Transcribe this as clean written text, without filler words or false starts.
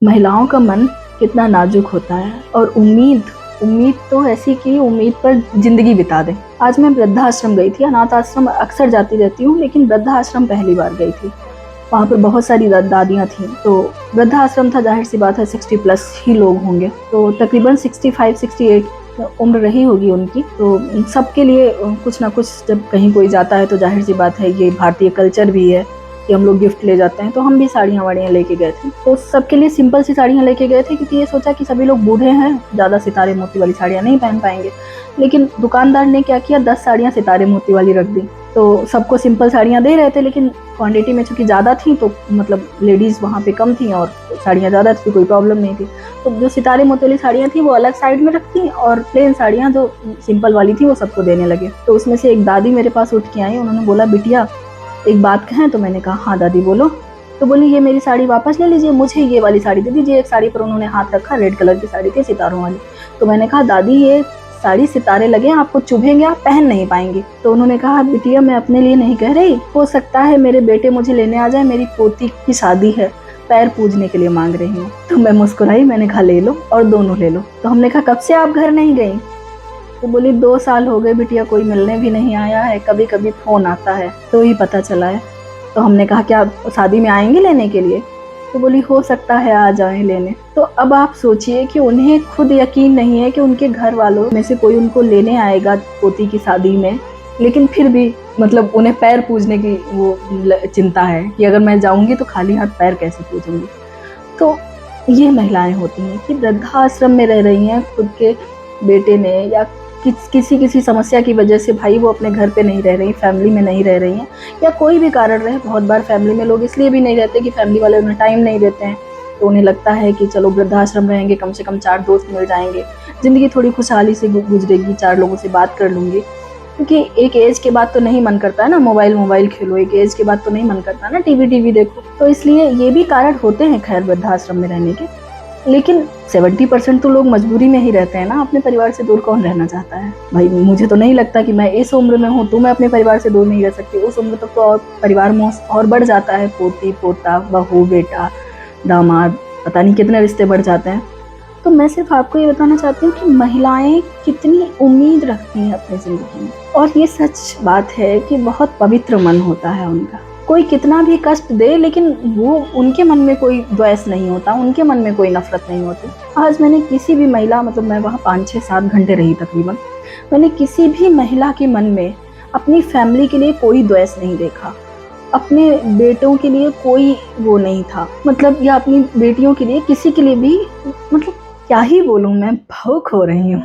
महिलाओं का मन कितना नाजुक होता है और उम्मीद उम्मीद तो ऐसी कि उम्मीद पर जिंदगी बिता दें। आज मैं वृद्धाश्रम गई थी। अनाथ आश्रम अक्सर जाती रहती हूँ, लेकिन वृद्धाश्रम पहली बार गई थी। वहाँ पर बहुत सारी दादियाँ थीं। तो वृद्धाश्रम था, जाहिर सी बात है 60 प्लस ही लोग होंगे। तो तकरीबन 65-68 उम्र रही होगी उनकी। तो सबके लिए कुछ ना कुछ, जब कहीं कोई जाता है तो जाहिर सी बात है, ये भारतीय कल्चर भी है कि हम लोग गिफ्ट ले जाते हैं। तो हम भी साड़ियाँ वाड़ियाँ लेके गए थे। तो सबके लिए सिंपल सी साड़ियाँ लेके गए थे, क्योंकि ये सोचा कि सभी लोग बूढ़े हैं, ज़्यादा सितारे मोती वाली साड़ियाँ नहीं पहन पाएंगे। लेकिन दुकानदार ने क्या किया, 10 साड़ियाँ सितारे मोती वाली रख दी। तो सबको सिंपल साड़ियाँ दे रहे थे, लेकिन क्वांटिटी में चूंकि ज़्यादा थी, तो मतलब लेडीज़ वहाँ पे कम थी और साड़ियाँ ज़्यादा थी, कोई प्रॉब्लम नहीं थी। तो जो सितारे मोती वाली साड़ियाँ थी वो अलग साइड में रखती, और प्लेन साड़ियाँ जो सिंपल वाली थी वो सबको देने लगे। तो उसमें से एक दादी मेरे पास उठ के आई। उन्होंने बोला, बिटिया एक बात कहें? तो मैंने कहा, हाँ दादी बोलो। तो बोली, ये मेरी साड़ी वापस ले लीजिए, मुझे ये वाली साड़ी दे दीजिए। एक साड़ी पर उन्होंने हाथ रखा, रेड कलर की साड़ी थी सितारों वाली। तो मैंने कहा, दादी ये साड़ी सितारे लगे, आपको चुभेंगे, आप पहन नहीं पाएंगे। तो उन्होंने कहा, बिटिया मैं अपने लिए नहीं कह रही, हो सकता है मेरे बेटे मुझे लेने आ जाए, मेरी पोती की शादी है, पैर पूजने के लिए मांग रही हूँ। तो मैं मुस्कुराई, मैंने कहा ले लो, और दोनों ले लो। तो हमने कहा, कब से आप घर नहीं गई? तो बोली, 2 साल हो गए बिटिया, कोई मिलने भी नहीं आया है, कभी कभी फोन आता है तो ही पता चला है। तो हमने कहा, क्या शादी में आएंगे लेने के लिए? तो बोली, हो सकता है आ जाएं लेने। तो अब आप सोचिए कि उन्हें खुद यकीन नहीं है कि उनके घर वालों में से कोई उनको लेने आएगा पोती की शादी में, लेकिन फिर भी मतलब उन्हें पैर पूजने की वो चिंता है कि अगर मैं जाऊंगी तो खाली हाथ पैर कैसे पूजूंगी। तो ये महिलाएं होती हैं कि वृद्धाश्रम में रह रही हैं, खुद के बेटे ने या किसी समस्या की वजह से भाई वो अपने घर पे नहीं रह रही, फैमिली में नहीं रह रही हैं, या कोई भी कारण रहे। बहुत बार फैमिली में लोग इसलिए भी नहीं रहते कि फैमिली वाले उन्हें टाइम नहीं देते हैं। तो उन्हें लगता है कि चलो वृद्धाश्रम रहेंगे, कम से कम 4 दोस्त मिल जाएंगे, ज़िंदगी थोड़ी खुशहाली से गुजरेगी, 4 लोगों से बात कर लूँगी। क्योंकि एक एज के बाद तो नहीं मन करता है ना मोबाइल खेलो, एक एज के बाद तो नहीं मन करता ना टीवी देखो। तो इसलिए ये भी कारण होते हैं खैर वृद्धाश्रम में रहने के। लेकिन 70% तो लोग मजबूरी में ही रहते हैं ना। अपने परिवार से दूर कौन रहना चाहता है भाई? मुझे तो नहीं लगता कि मैं इस उम्र में हूँ तो मैं अपने परिवार से दूर नहीं रह सकती। उस उम्र तक तो और परिवार में और बढ़ जाता है, पोती पोता, बहू बेटा, दामाद, पता नहीं कितने रिश्ते बढ़ जाते हैं। तो मैं सिर्फ आपको ये बताना चाहती हूँ कि महिलाएं कितनी उम्मीद रखती हैं अपनी जिंदगी में, और ये सच बात है कि बहुत पवित्र मन होता है उनका। कोई कितना भी कष्ट दे, लेकिन वो उनके मन में कोई द्वेष नहीं होता, उनके मन में कोई नफरत नहीं होती। आज मैंने किसी भी महिला, मतलब मैं वहाँ 5-6-7 घंटे रही तकरीबन, मैंने किसी भी महिला के मन में अपनी फैमिली के लिए कोई द्वेष नहीं देखा, अपने बेटों के लिए कोई वो नहीं था, मतलब या अपनी बेटियों के लिए, किसी के लिए भी। मतलब क्या ही बोलूँ, मैं भावुक हो रही हूँ।